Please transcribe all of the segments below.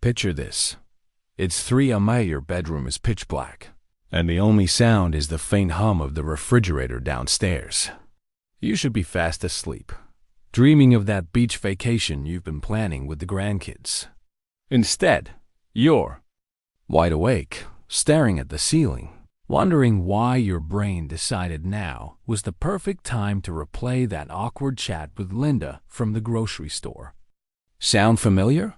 Picture this. It's 3 a.m. Your bedroom is pitch black, and the only sound is the faint hum of the refrigerator downstairs. You should be fast asleep, dreaming of that beach vacation you've been planning with the grandkids. Instead, you're wide awake, staring at the ceiling, wondering why your brain decided now was the perfect time to replay that awkward chat with Linda from the grocery store. Sound familiar?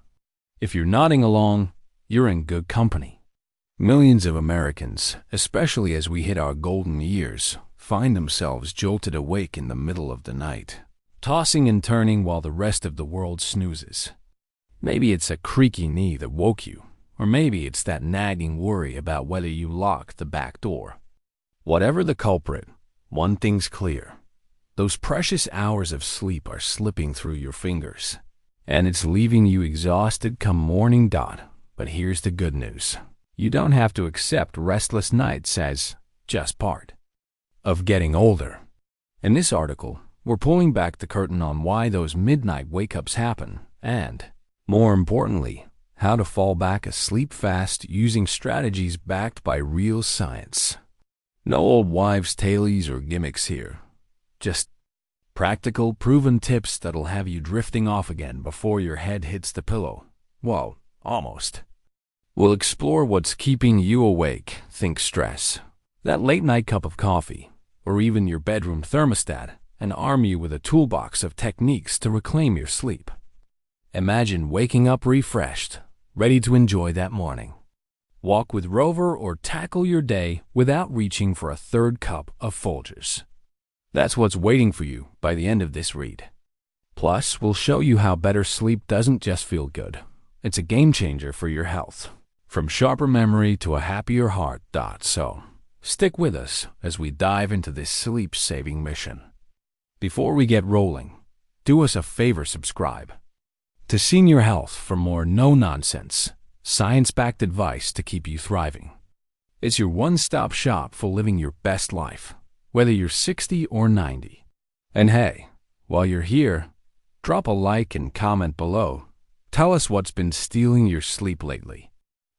If you're nodding along, you're in good company. Millions of Americans, especially as we hit our golden years, find themselves jolted awake in the middle of the night, tossing and turning while the rest of the world snoozes. Maybe it's a creaky knee that woke you, or maybe it's that nagging worry about whether you locked the back door. Whatever the culprit, one thing's clear. Those precious hours of sleep are slipping through your fingers, and it's leaving you exhausted come morning dawn. But here's the good news. You don't have to accept restless nights as just part of getting older. In this article, we're pulling back the curtain on why those midnight wake-ups happen and, more importantly, how to fall back asleep fast using strategies backed by real science. No old wives' tales or gimmicks here. Just practical, proven tips that'll have you drifting off again before your head hits the pillow. Well, almost. We'll explore what's keeping you awake, think stress, that late-night cup of coffee, or even your bedroom thermostat, and arm you with a toolbox of techniques to reclaim your sleep. Imagine waking up refreshed, ready to enjoy that morning. Walk with Rover or tackle your day without reaching for a third cup of Folgers. That's what's waiting for you by the end of this read. Plus, we'll show you how better sleep doesn't just feel good. It's a game changer for your health. From sharper memory to a happier heart. So, stick with us as we dive into this sleep-saving mission. Before we get rolling, do us a favor, subscribe to Senior Health for more no-nonsense, science-backed advice to keep you thriving. It's your one-stop shop for living your best life, whether you're 60 or 90. And hey, while you're here, drop a like and comment below. Tell us what's been stealing your sleep lately.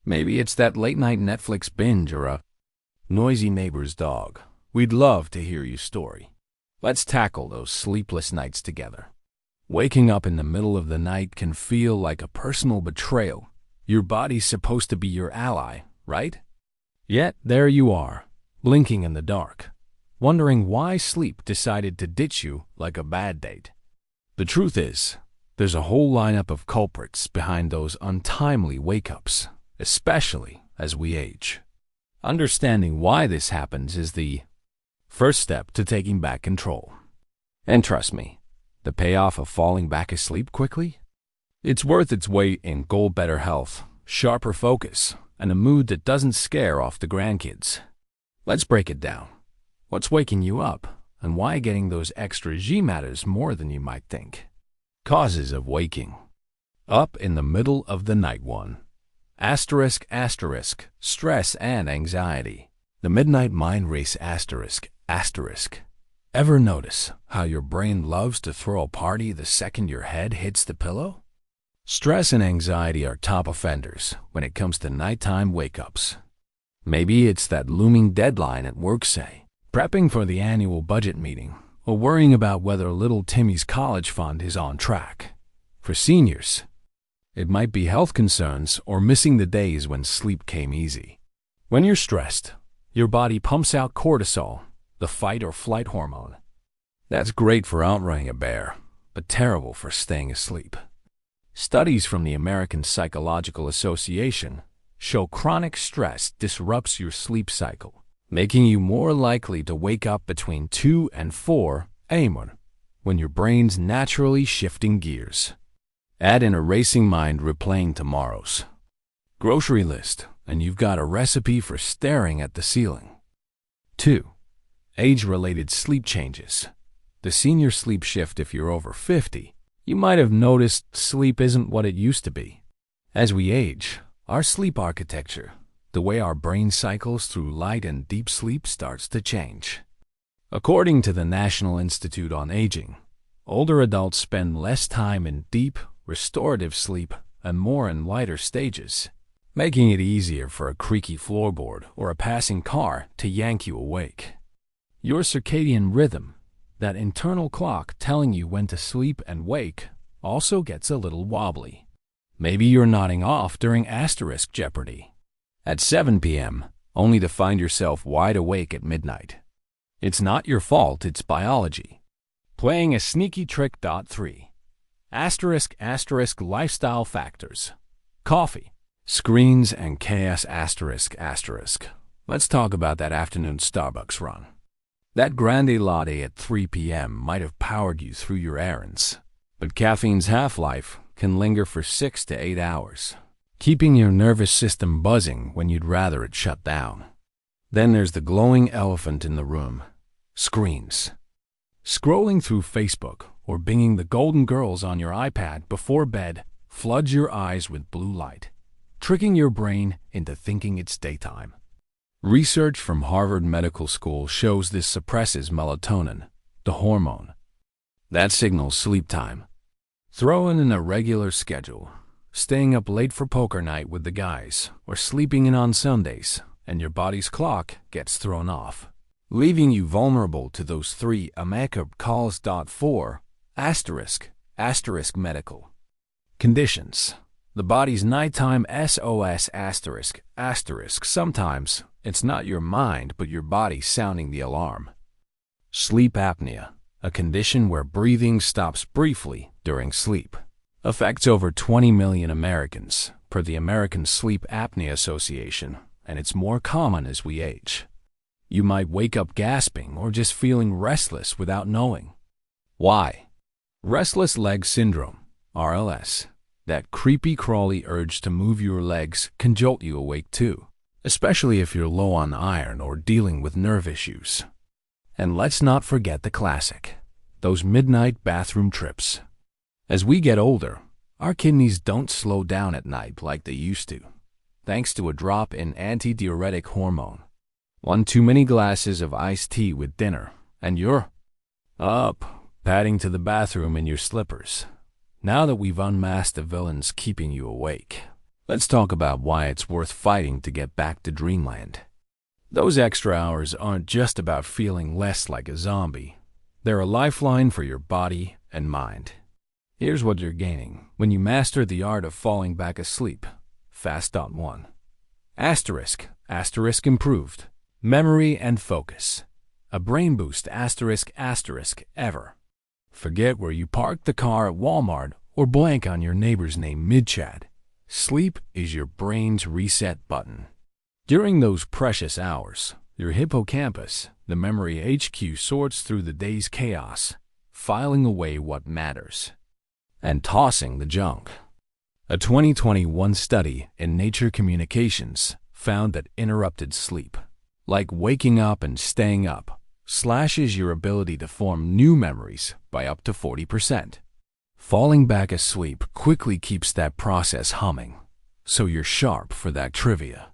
Maybe it's that late-night Netflix binge or a noisy neighbor's dog. We'd love to hear your story. Let's tackle those sleepless nights together. Waking up in the middle of the night can feel like a personal betrayal. Your body's supposed to be your ally, right? Yet there you are, blinking in the dark, wondering why sleep decided to ditch you like a bad date. The truth is, there's a whole lineup of culprits behind those untimely wake-ups, especially as we age. Understanding why this happens is the first step to taking back control. And trust me, the payoff of falling back asleep quickly? It's worth its weight in gold, better health, sharper focus, and a mood that doesn't scare off the grandkids. Let's break it down. What's waking you up, and why getting those extra G matters more than you might think. Causes of waking up in the middle of the night. 1. Asterisk, stress and anxiety. The midnight mind race. Asterisk. Ever notice how your brain loves to throw a party the second your head hits the pillow? Stress and anxiety are top offenders when it comes to nighttime wake-ups. Maybe it's that looming deadline at work, say, prepping for the annual budget meeting, or worrying about whether little Timmy's college fund is on track. For seniors, it might be health concerns or missing the days when sleep came easy. When you're stressed, your body pumps out cortisol, the fight or flight hormone. That's great for outrunning a bear, but terrible for staying asleep. Studies from the American Psychological Association show chronic stress disrupts your sleep cycle, making you more likely to wake up between 2 and 4 a.m. when your brain's naturally shifting gears. Add in a racing mind replaying tomorrow's grocery list, and you've got a recipe for staring at the ceiling. 2. Age-related sleep changes. The senior sleep shift. If you're over 50, you might have noticed sleep isn't what it used to be. As we age, our sleep architecture, the way our brain cycles through light and deep sleep, starts to change. According to the National Institute on Aging, older adults spend less time in deep, restorative sleep and more in lighter stages, making it easier for a creaky floorboard or a passing car to yank you awake. Your circadian rhythm, that internal clock telling you when to sleep and wake, also gets a little wobbly. Maybe you're nodding off during asterisk Jeopardy at 7 p.m., only to find yourself wide awake at midnight. It's not your fault, it's biology. Playing a sneaky trick. 3. Asterisk lifestyle factors. Coffee, screens, and chaos. Let's talk about that afternoon Starbucks run. That grande latte at 3 p.m. might have powered you through your errands, but caffeine's half-life can linger for 6 to 8 hours, keeping your nervous system buzzing when you'd rather it shut down. Then there's the glowing elephant in the room: screens. Scrolling through Facebook or binging the Golden Girls on your iPad before bed floods your eyes with blue light, tricking your brain into thinking it's daytime. Research from Harvard Medical School shows this suppresses melatonin, the hormone that signals sleep time. Throw in an irregular schedule, staying up late for poker night with the guys, or sleeping in on Sundays, and your body's clock gets thrown off, leaving you vulnerable to those 3 wake-up calls. 4. Medical conditions. The body's nighttime SOS. Sometimes it's not your mind but your body sounding the alarm. Sleep apnea, a condition where breathing stops briefly during sleep, affects over 20 million Americans, per the American Sleep Apnea Association, and it's more common as we age. You might wake up gasping or just feeling restless without knowing why. Restless leg syndrome, RLS. That creepy crawly urge to move your legs can jolt you awake too, especially if you're low on iron or dealing with nerve issues. And let's not forget the classic, those midnight bathroom trips. As we get older, our kidneys don't slow down at night like they used to, thanks to a drop in antidiuretic hormone. One too many glasses of iced tea with dinner, and you're up, padding to the bathroom in your slippers. Now that we've unmasked the villains keeping you awake, let's talk about why it's worth fighting to get back to dreamland. Those extra hours aren't just about feeling less like a zombie. They're a lifeline for your body and mind. Here's what you're gaining when you master the art of falling back asleep. Fast. 1. Asterisk improved. Memory and focus. A brain boost. Ever. Forget where you parked the car at Walmart or blank on your neighbor's name mid-chat. Sleep is your brain's reset button. During those precious hours, your hippocampus, the memory HQ, sorts through the day's chaos, filing away what matters and tossing the junk. A 2021 study in Nature Communications found that interrupted sleep, like waking up and staying up, slashes your ability to form new memories by up to 40%. Falling back asleep quickly keeps that process humming, so you're sharp for that trivia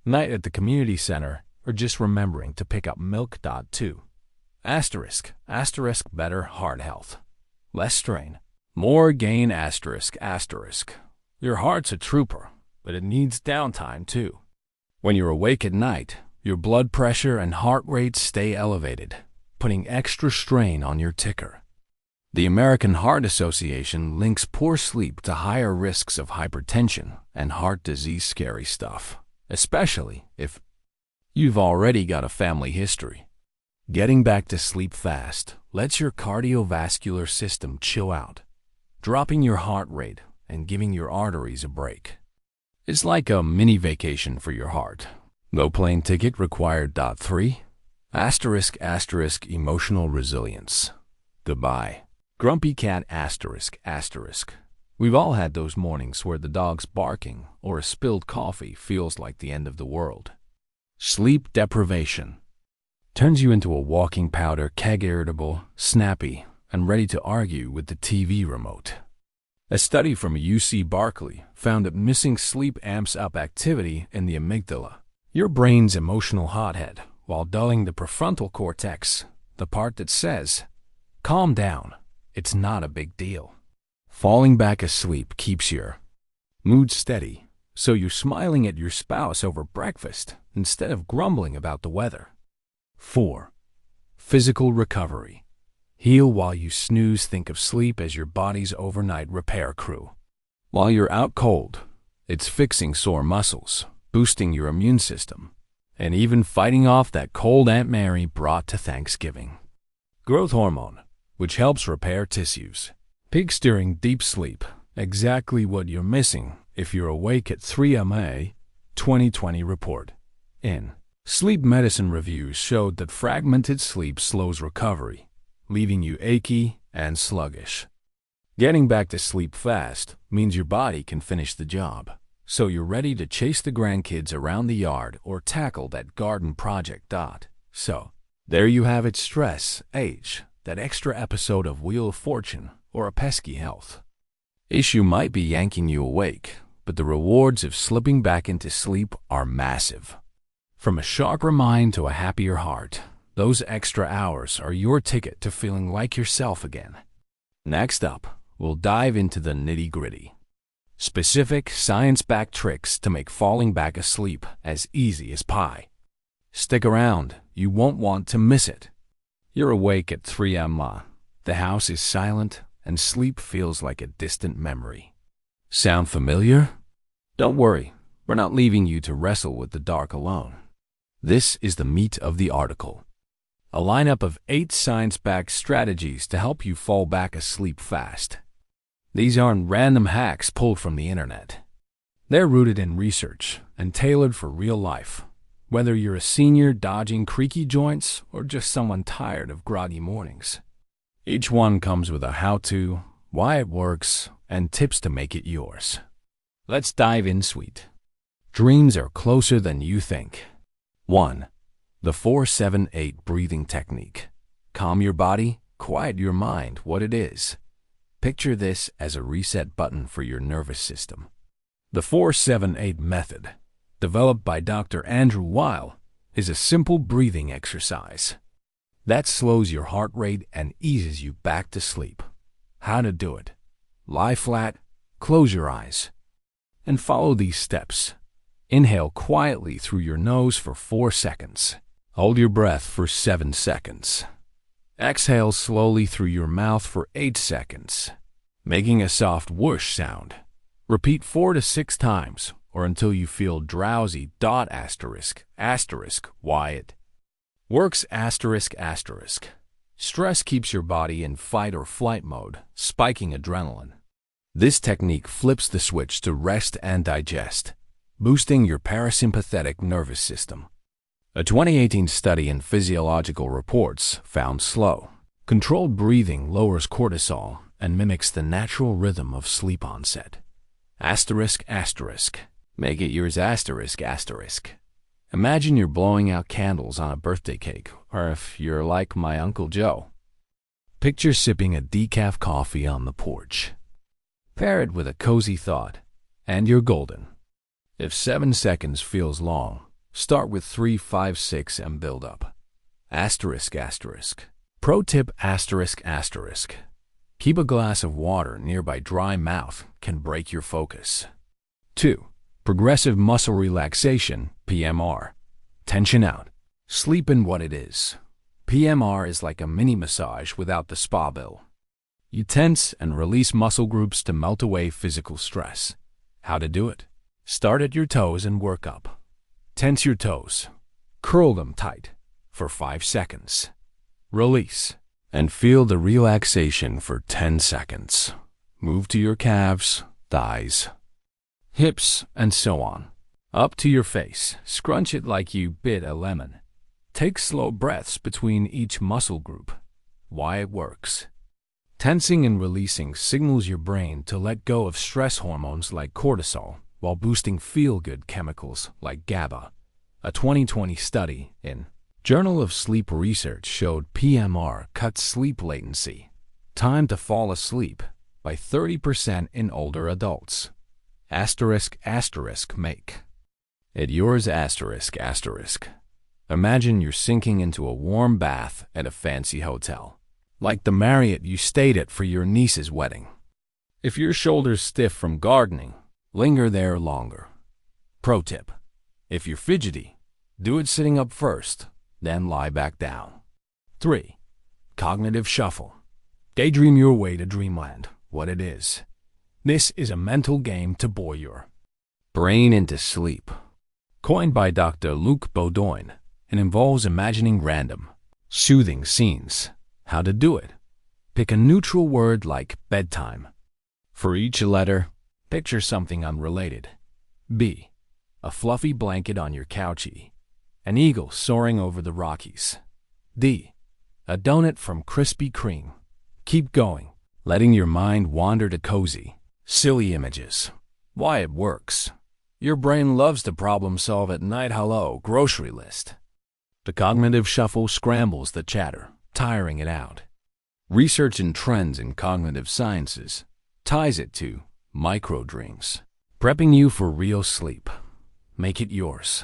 night at the community center or just remembering to pick up milk. 2. Asterisk better heart health. Less strain, more gain. Your heart's a trooper, but it needs downtime too. When you're awake at night, your blood pressure and heart rate stay elevated, putting extra strain on your ticker. The American Heart Association links poor sleep to higher risks of hypertension and heart disease. Scary stuff, especially if you've already got a family history. Getting back to sleep fast lets your cardiovascular system chill out, dropping your heart rate and giving your arteries a break. It's like a mini vacation for your heart. No plane ticket required. 3. Emotional resilience. Goodbye. Grumpy cat. We've all had those mornings where the dog's barking or a spilled coffee feels like the end of the world. Sleep deprivation turns you into a walking powder keg, irritable, snappy, and ready to argue with the TV remote. A study from UC Berkeley found that missing sleep amps up activity in the amygdala, your brain's emotional hothead, while dulling the prefrontal cortex, the part that says, calm down, it's not a big deal. Falling back asleep keeps your Mood steady, so you're smiling at your spouse over breakfast instead of grumbling about the weather. 4. Physical recovery. Heal while you snooze. Think of sleep as your body's overnight repair crew. While you're out cold, it's fixing sore muscles, boosting your immune system, and even fighting off that cold Aunt Mary brought to Thanksgiving. Growth hormone, which helps repair tissues. Peaks during deep sleep, exactly what you're missing if you're awake at 3 a.m. 2020 report. In Sleep Medicine reviews showed that fragmented sleep slows recovery, leaving you achy and sluggish. Getting back to sleep fast means your body can finish the job, so you're ready to chase the grandkids around the yard or tackle that garden project. So, there you have it: stress, age, that extra episode of Wheel of Fortune, or a pesky health issue might be yanking you awake, but the rewards of slipping back into sleep are massive. From a sharper mind to a happier heart, those extra hours are your ticket to feeling like yourself again. Next up, we'll dive into the nitty-gritty. Specific, science-backed tricks to make falling back asleep as easy as pie. Stick around, you won't want to miss it. You're awake at 3 a.m. The house is silent, and sleep feels like a distant memory. Sound familiar? Don't worry, we're not leaving you to wrestle with the dark alone. This is the meat of the article. A lineup of 8 science-backed strategies to help you fall back asleep fast. These aren't random hacks pulled from the internet. They're rooted in research and tailored for real life, whether you're a senior dodging creaky joints or just someone tired of groggy mornings. Each one comes with a how-to, why it works, and tips to make it yours. Let's dive in, sweet. Dreams are closer than you think. 1. The 4-7-8 breathing technique. Calm your body, quiet your mind. What it is. Picture this as a reset button for your nervous system. The 4-7-8 method, developed by Dr. Andrew Weil, is a simple breathing exercise that slows your heart rate and eases you back to sleep. How to do it. Lie flat, close your eyes, and follow these steps. Inhale quietly through your nose for 4 seconds. Hold your breath for 7 seconds. Exhale slowly through your mouth for 8 seconds, making a soft whoosh sound. Repeat 4 to 6 times, or until you feel drowsy. Why it works. Stress keeps your body in fight or flight mode, spiking adrenaline. This technique flips the switch to rest and digest, boosting your parasympathetic nervous system. A 2018 study in Physiological Reports found slow, controlled breathing lowers cortisol and mimics the natural rhythm of sleep onset. Make it yours. Imagine you're blowing out candles on a birthday cake, or if you're like my Uncle Joe, picture sipping a decaf coffee on the porch. Pair it with a cozy thought, and you're golden. If 7 seconds feels long, start with 3, 5, 6 and build up. Pro tip: keep a glass of water nearby. Dry mouth can break your focus. 2. Progressive muscle relaxation, PMR. Tension out. Sleep in what it is. PMR is like a mini massage without the spa bill. You tense and release muscle groups to melt away physical stress. How to do it? Start at your toes and work up. Tense your toes. Curl them tight for 5 seconds. Release and feel the relaxation for 10 seconds. Move to your calves, thighs, hips, and so on. Up to your face. Scrunch it like you bit a lemon. Take slow breaths between each muscle group. Why it works. Tensing and releasing signals your brain to let go of stress hormones like cortisol, while boosting feel-good chemicals like GABA. A 2020 study in Journal of Sleep Research showed PMR cuts sleep latency, time to fall asleep, by 30% in older adults. Make it yours. Imagine you're sinking into a warm bath at a fancy hotel, like the Marriott you stayed at for your niece's wedding. If your shoulders stiff from gardening, Linger there longer. Pro tip: if you're fidgety, do it sitting up first, then lie back down. 3. Cognitive shuffle. Daydream your way to dreamland, what it is. This is a mental game to bore your brain into sleep. Coined by Dr. Luc Baudouin, it involves imagining random, soothing scenes. How to do it: pick a neutral word like bedtime. For each letter, picture something unrelated. B. A fluffy blanket on your couch. E. An eagle soaring over the Rockies. D. A donut from Krispy Kreme. Keep going, letting your mind wander to cozy, silly images. Why it works. Your brain loves to problem solve at night. Hello, grocery list. The cognitive shuffle scrambles the chatter, tiring it out. Research and trends in cognitive sciences ties it to micro-dreams, prepping you for real sleep. Make it yours.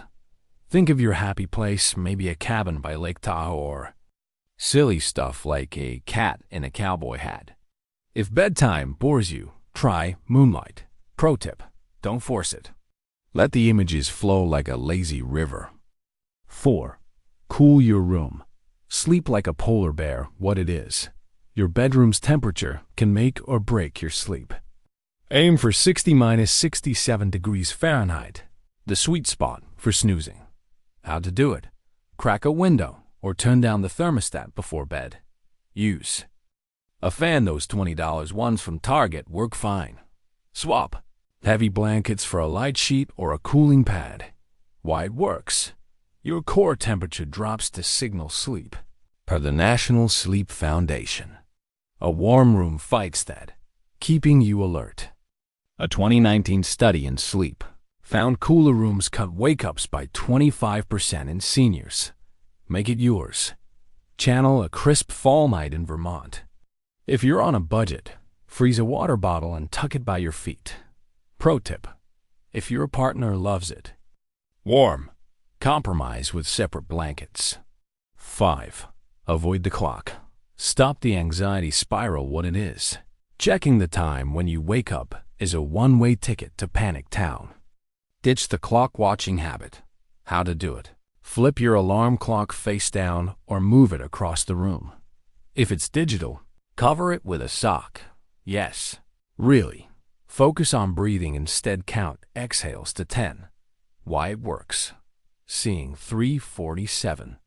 Think of your happy place, maybe a cabin by Lake Tahoe, or silly stuff like a cat in a cowboy hat. If bedtime bores you, try moonlight. Pro tip: don't force it. Let the images flow like a lazy river. 4. Cool your room. Sleep like a polar bear, what it is. Your bedroom's temperature can make or break your sleep. Aim for 60–67 degrees Fahrenheit, the sweet spot for snoozing. How to do it: crack a window or turn down the thermostat before bed. Use a fan. Those $20 ones from Target work fine. Swap heavy blankets for a light sheet or a cooling pad. Why it works: your core temperature drops to signal sleep. Per the National Sleep Foundation, a warm room fights that, keeping you alert. A 2019 study in sleep found cooler rooms cut wake-ups by 25% in seniors. Make it yours. Channel a crisp fall night in Vermont. If you're on a budget, freeze a water bottle and tuck it by your feet. Pro tip: if your partner loves it warm, compromise with separate blankets. 5. Avoid the clock. Stop the anxiety spiral. What it is: checking the time when you wake up is a one-way ticket to panic town. Ditch the clock-watching habit. How to do it: flip your alarm clock face down or move it across the room. If it's digital, cover it with a sock. Yes, really. Focus on breathing instead. Count exhales to 10. Why it works: seeing 347.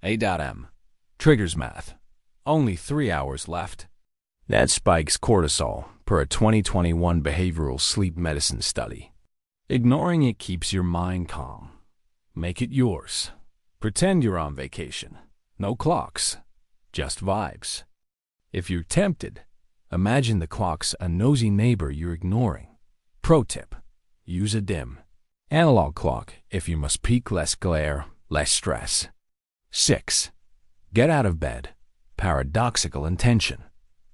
A.M. Triggers math. Only 3 hours left. That spikes cortisol, per a 2021 behavioral sleep medicine study. Ignoring it keeps your mind calm. Make it yours. Pretend you're on vacation. No clocks, just vibes. If you're tempted, imagine the clock's a nosy neighbor you're ignoring. Pro tip: use a dim, analog clock if you must peak. Less glare, less stress. 6. Get out of bed. Paradoxical intention.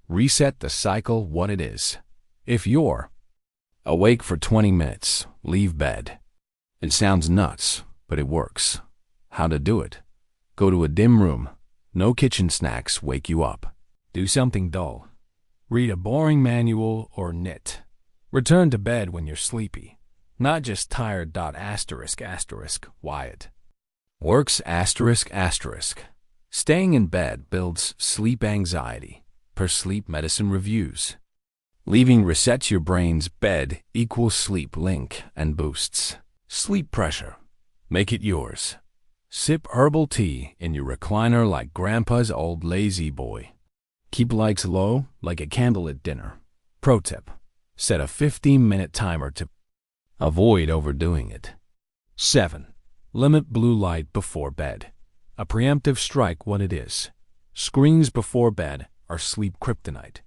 Reset the cycle. What it is: if you're awake for 20 minutes, leave bed. It sounds nuts, but it works. How to do it: go to a dim room. No kitchen snacks wake you up. Do something dull. Read a boring manual or knit. Return to bed when you're sleepy, not just tired. Why it works: staying in bed builds sleep anxiety, per sleep medicine reviews. Leaving resets your brain's bed equals sleep link and boosts sleep pressure. Make it yours. Sip herbal tea in your recliner like grandpa's old lazy boy. Keep lights low like a candle at dinner. Pro tip: set a 15-minute timer to avoid overdoing it. 7. Limit blue light before bed. A preemptive strike. What it is: screens before bed are sleep kryptonite.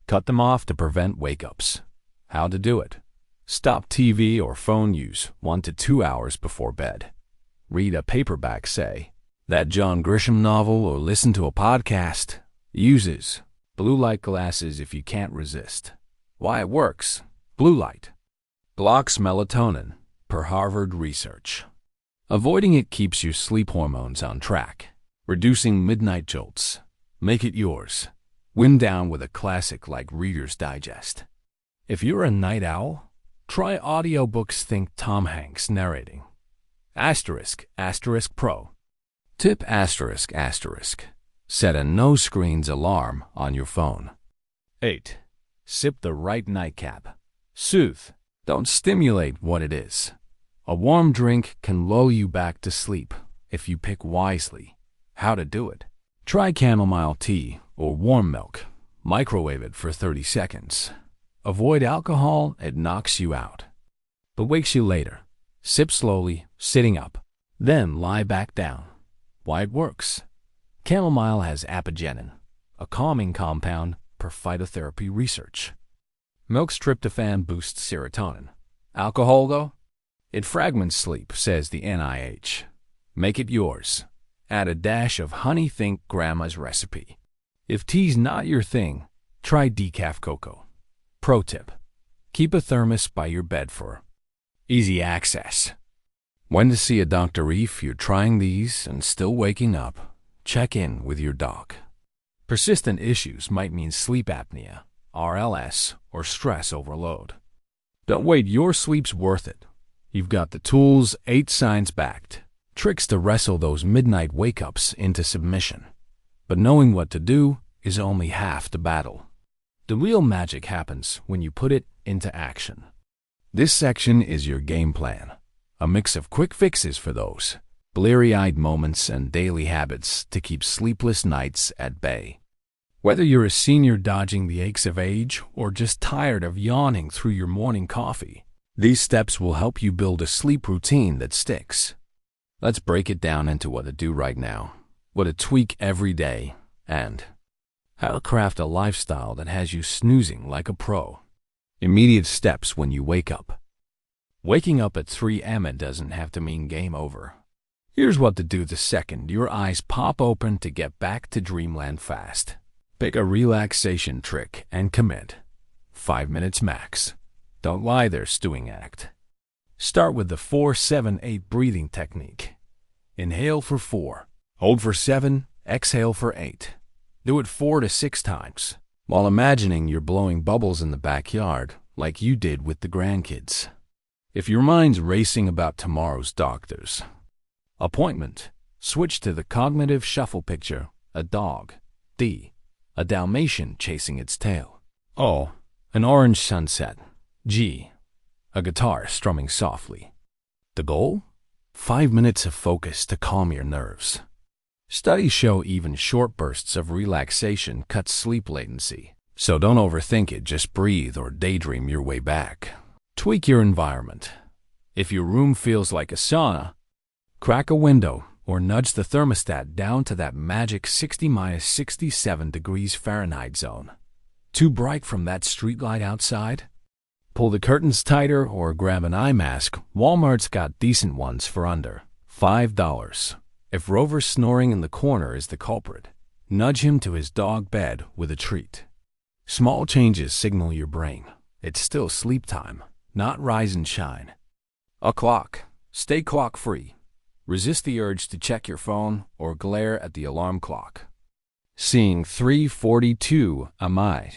Cut them off to prevent wake-ups. How to do it: stop TV or phone use 1 to 2 hours before bed. Read a paperback, say that John Grisham novel, or listen to a podcast. Uses blue light glasses if you can't resist. Why it works: blue light blocks melatonin, per Harvard research. Avoiding it keeps your sleep hormones on track, reducing midnight jolts. Make it yours. Wind down with a classic like Reader's Digest. If you're a night owl, Try audiobooks. Think Tom Hanks narrating. Asterisk, asterisk pro. Tip asterisk, asterisk. Set a no screens alarm on your phone. 8. Sip the right nightcap. Soothe. Don't stimulate what it is. A warm drink can lull you back to sleep if you pick wisely. How to do it? Try chamomile tea or warm milk. Microwave it for 30 seconds. Avoid alcohol, it knocks you out, but wakes you later. Sip slowly, sitting up. Then lie back down. Why it works? Chamomile has apigenin, a calming compound per phytotherapy research. Milk's tryptophan boosts serotonin. Alcohol, though? It fragments sleep, says the NIH. Make it yours. Add a dash of honey. Think grandma's recipe. If tea's not your thing, try decaf cocoa. Pro tip: keep a thermos by your bed for easy access. When to see a doctor? If you're trying these and still waking up, check in with your doc. Persistent issues might mean sleep apnea, RLS, or stress overload. Don't wait, your sleep's worth it. You've got the tools. 8 science-backed tricks to wrestle those midnight wake-ups into submission. But knowing what to do is only half the battle. The real magic happens when you put it into action. This section is your game plan, a mix of quick fixes for those bleary-eyed moments and daily habits to keep sleepless nights at bay. Whether you're a senior dodging the aches of age or just tired of yawning through your morning coffee, these steps will help you build a sleep routine that sticks. Let's break it down into what to do right now, what to tweak every day, and how to craft a lifestyle that has you snoozing like a pro. Immediate steps when you wake up. Waking up at 3 a.m. doesn't have to mean game over. Here's what to do the second your eyes pop open to get back to dreamland fast. Pick a relaxation trick and commit. 5 minutes max. Don't lie there, stewing act. Start with the 4-7-8 breathing technique. Inhale for 4, hold for 7, exhale for 8. Do it 4 to 6 times, while imagining you're blowing bubbles in the backyard like you did with the grandkids. If your mind's racing about tomorrow's doctor's appointment, switch to the cognitive shuffle. Picture a dog. D. A Dalmatian chasing its tail. O. An orange sunset. G. A guitar strumming softly. The goal? 5 minutes of focus to calm your nerves. Studies show even short bursts of relaxation cut sleep latency. So don't overthink it, just breathe or daydream your way back. Tweak your environment. If your room feels like a sauna, crack a window or nudge the thermostat down to that magic 60-67 degrees Fahrenheit zone. Too bright from that streetlight outside? Pull the curtains tighter or grab an eye mask. Walmart's got decent ones for under $5. If Rover's snoring in the corner is the culprit, nudge him to his dog bed with a treat. Small changes signal your brain it's still sleep time, not rise and shine. A clock. Stay clock-free. Resist the urge to check your phone or glare at the alarm clock. Seeing 3:42 am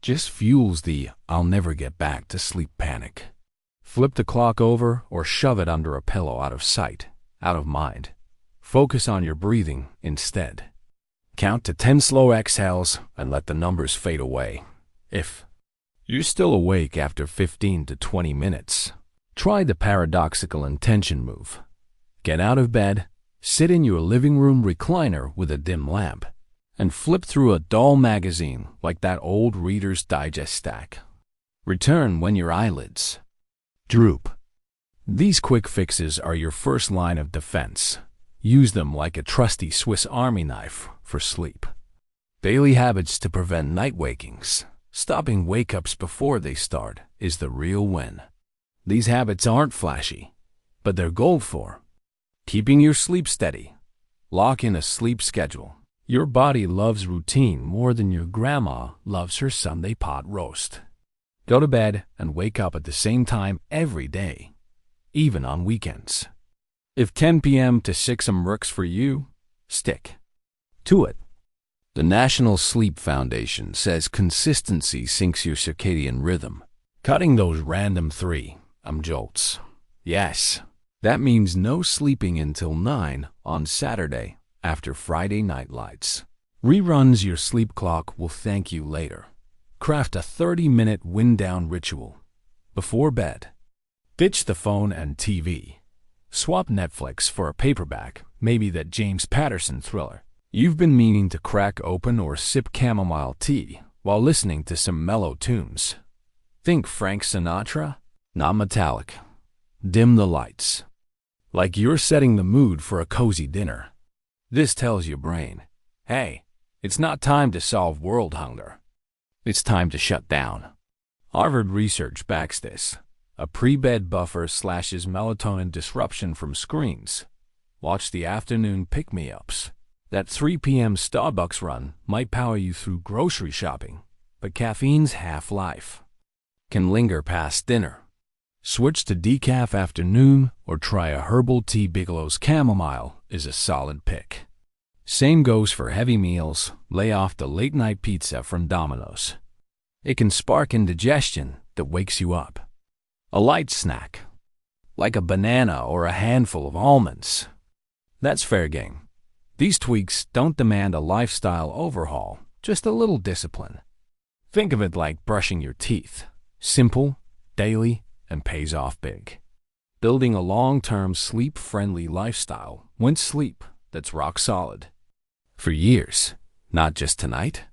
just fuels the "I'll never get back to sleep" panic. Flip the clock over or shove it under a pillow, out of sight, out of mind. Focus on your breathing instead. Count to 10 slow exhales and let the numbers fade away. If you're still awake after 15 to 20 minutes, try the paradoxical intention move. Get out of bed, sit in your living room recliner with a dim lamp, and flip through a dull magazine like that old Reader's Digest stack. Return when your eyelids droop. These quick fixes are your first line of defense. Use them like a trusty Swiss Army knife for sleep. Daily habits to prevent night wakings. Stopping wake-ups before they start is the real win. These habits aren't flashy, but they're gold for keeping your sleep steady. Lock in a sleep schedule. Your body loves routine more than your grandma loves her Sunday pot roast. Go to bed and wake up at the same time every day, even on weekends. If 10 p.m. to 6 a.m. works for you, stick to it. The National Sleep Foundation says consistency syncs your circadian rhythm. Cutting those random 3 jolts. Yes, that means no sleeping until 9 on Saturday after Friday night lights. Reruns your sleep clock will thank you later. Craft a 30-minute wind-down ritual. Before bed, ditch the phone and TV. Swap Netflix for a paperback, maybe that James Patterson thriller you've been meaning to crack open, or sip chamomile tea while listening to some mellow tunes. Think Frank Sinatra? Not metallic. Dim the lights. Like you're setting the mood for a cozy dinner. This tells your brain, hey, it's not time to solve world hunger. It's time to shut down. Harvard research backs this. A pre-bed buffer slashes melatonin disruption from screens. Watch the afternoon pick-me-ups. That 3 p.m. Starbucks run might power you through grocery shopping, but caffeine's half-life can linger past dinner. Switch to decaf afternoon or try a herbal tea. Bigelow's chamomile is a solid pick. Same goes for heavy meals. Lay off the late-night pizza from Domino's. It can spark indigestion that wakes you up. A light snack, like a banana or a handful of almonds. That's fair game. These tweaks don't demand a lifestyle overhaul, just a little discipline. Think of it like brushing your teeth. Simple, daily, and pays off big. Building a long-term sleep-friendly lifestyle wins sleep that's rock solid. For years, not just tonight.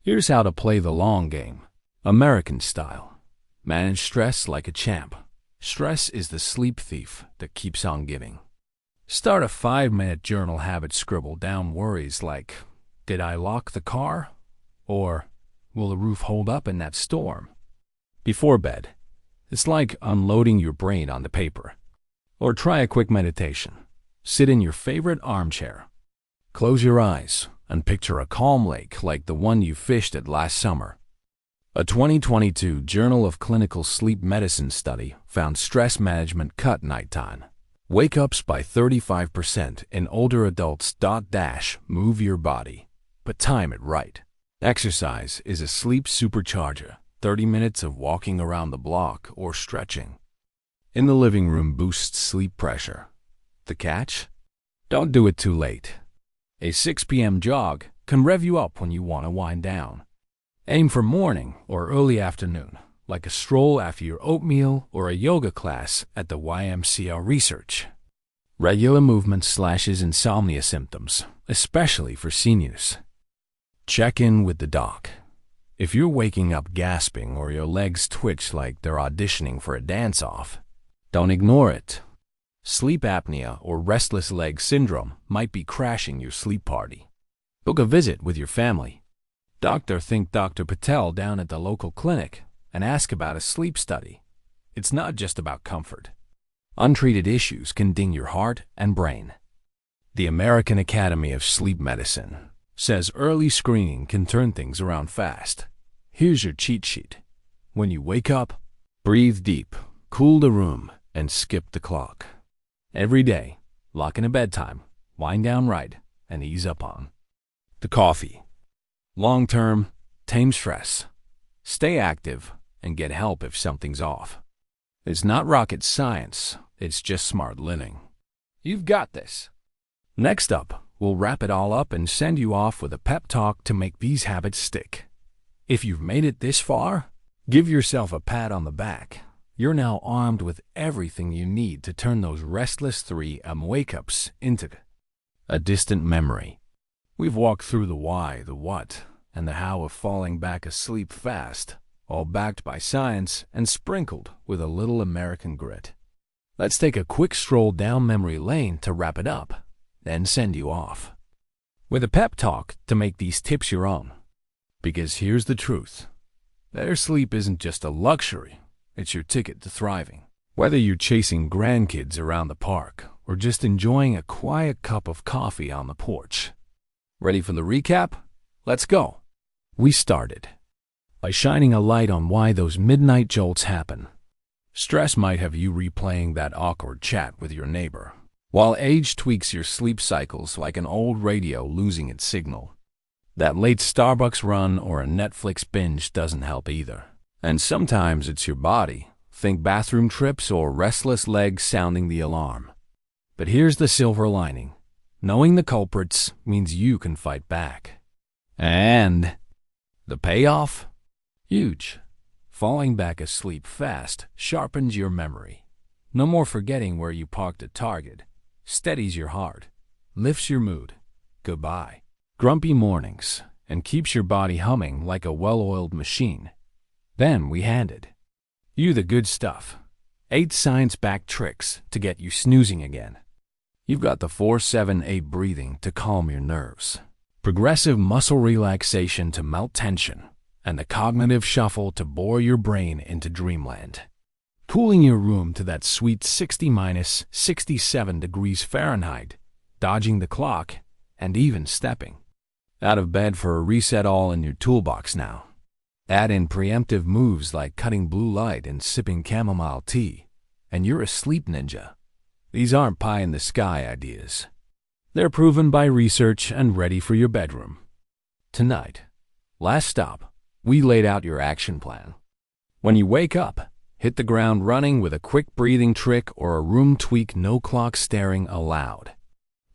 Here's how to play the long game. American style. Manage stress like a champ. Stress is the sleep thief that keeps on giving. Start a 5-minute journal habit. Scribble down worries like, did I lock the car? Or, will the roof hold up in that storm? Before bed, it's like unloading your brain on the paper. Or try a quick meditation. Sit in your favorite armchair. Close your eyes and picture a calm lake like the one you fished at last summer. A 2022 Journal of Clinical Sleep Medicine study found stress management cut nighttime wake-ups by 35% in older adults. Move your body, but time it right. Exercise is a sleep supercharger. 30 minutes of walking around the block or stretching in the living room boosts sleep pressure. The catch? Don't do it too late. A 6 p.m. jog can rev you up when you want to wind down. Aim for morning or early afternoon, like a stroll after your oatmeal or a yoga class at the YMCA. Research. Regular movement slashes insomnia symptoms, especially for seniors. Check in with the doc. If you're waking up gasping or your legs twitch like they're auditioning for a dance-off, don't ignore it. Sleep apnea or restless leg syndrome might be crashing your sleep party. Book a visit with your family. Think Dr. Patel down at the local clinic and ask about a sleep study. It's not just about comfort. Untreated issues can ding your heart and brain. The American Academy of Sleep Medicine says early screening can turn things around fast. Here's your cheat sheet. When you wake up, breathe deep, cool the room, and skip the clock. Every day, lock in a bedtime, wind down right, and ease up on the coffee. Long-term, tame stress. Stay active and get help if something's off. It's not rocket science, it's just smart living. You've got this. Next up, we'll wrap it all up and send you off with a pep talk to make these habits stick. If you've made it this far, give yourself a pat on the back. You're now armed with everything you need to turn those restless 3 a.m. wake-ups into a distant memory. We've walked through the why, the what, and the how of falling back asleep fast, all backed by science and sprinkled with a little American grit. Let's take a quick stroll down memory lane to wrap it up, then send you off with a pep talk to make these tips your own. Because here's the truth. Better sleep isn't just a luxury, it's your ticket to thriving. Whether you're chasing grandkids around the park or just enjoying a quiet cup of coffee on the porch. Ready for the recap? Let's go. We started by shining a light on why those midnight jolts happen. Stress might have you replaying that awkward chat with your neighbor, while age tweaks your sleep cycles like an old radio losing its signal. That late Starbucks run or a Netflix binge doesn't help either. And sometimes it's your body. Think bathroom trips or restless legs sounding the alarm. But here's the silver lining. Knowing the culprits means you can fight back. And the payoff? Huge. Falling back asleep fast sharpens your memory. No more forgetting where you parked at Target. Steadies your heart. Lifts your mood. Goodbye. Grumpy mornings, and keeps your body humming like a well-oiled machine. Then we handed you the good stuff. 8 science-backed tricks to get you snoozing again. You've got the 4-7-8 breathing to calm your nerves, progressive muscle relaxation to melt tension, and the cognitive shuffle to bore your brain into dreamland. Cooling your room to that sweet 60-67 degrees Fahrenheit, dodging the clock, and even stepping out of bed for a reset all in your toolbox now. Add in preemptive moves like cutting blue light and sipping chamomile tea, and you're a sleep ninja. These aren't pie-in-the-sky ideas. They're proven by research and ready for your bedroom. Tonight, last stop, we laid out your action plan. When you wake up, hit the ground running with a quick breathing trick or a room tweak, no clock staring allowed.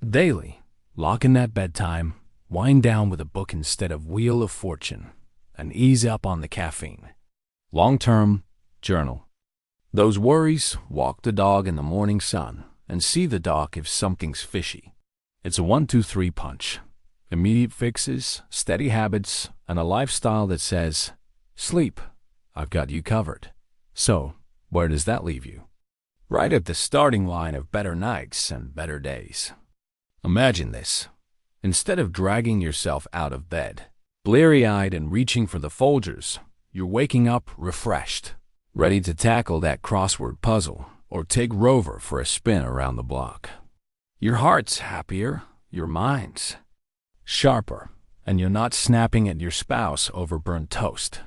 Daily, lock in that bedtime, wind down with a book instead of Wheel of Fortune, and ease up on the caffeine. Long-term, journal. Those worries, walk the dog in the morning sun and see the doc if something's fishy. It's a 1-2-3 punch. Immediate fixes, steady habits, and a lifestyle that says, sleep, I've got you covered. So, where does that leave you? Right at the starting line of better nights and better days. Imagine this. Instead of dragging yourself out of bed, bleary-eyed and reaching for the Folgers, you're waking up refreshed, ready to tackle that crossword puzzle or take Rover for a spin around the block. Your heart's happier, your mind's sharper, and you're not snapping at your spouse over burnt toast.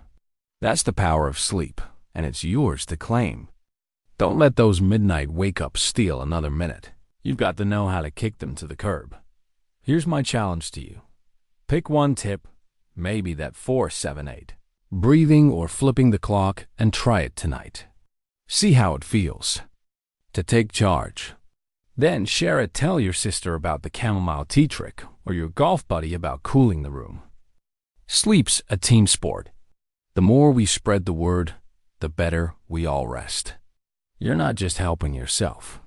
That's the power of sleep, and it's yours to claim. Don't let those midnight wake-ups steal another minute. You've got to know how to kick them to the curb. Here's my challenge to you. Pick one tip, maybe that 4-7-8. Breathing or flipping the clock, and try it tonight. See how it feels. To take charge. Then share it. Tell your sister about the chamomile tea trick or your golf buddy about cooling the room. Sleep's a team sport. The more we spread the word, the better we all rest. You're not just helping yourself.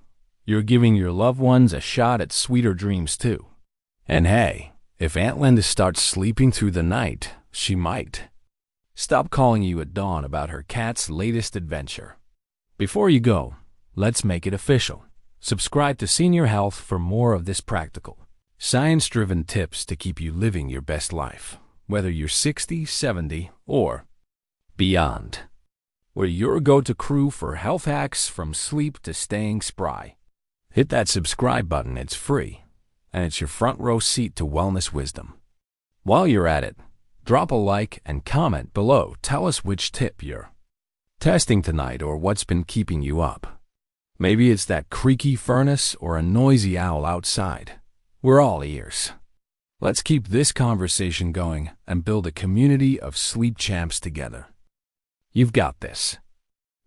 You're giving your loved ones a shot at sweeter dreams too. And hey, if Aunt Linda starts sleeping through the night, she might stop calling you at dawn about her cat's latest adventure. Before you go, let's make it official. Subscribe to Senior Health for more of this practical, science-driven tips to keep you living your best life, whether you're 60, 70, or beyond. We're your go-to crew for health hacks from sleep to staying spry. Hit that subscribe button, it's free, and it's your front row seat to wellness wisdom. While you're at it, drop a like and comment below. Tell us which tip you're testing tonight or what's been keeping you up. Maybe it's that creaky furnace or a noisy owl outside. We're all ears. Let's keep this conversation going and build a community of sleep champs together. You've got this.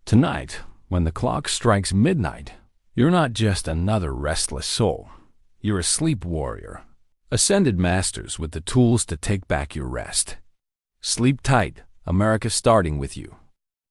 Tonight, when the clock strikes midnight, you're not just another restless soul. You're a sleep warrior. Ascended masters with the tools to take back your rest. Sleep tight, America, starting with you.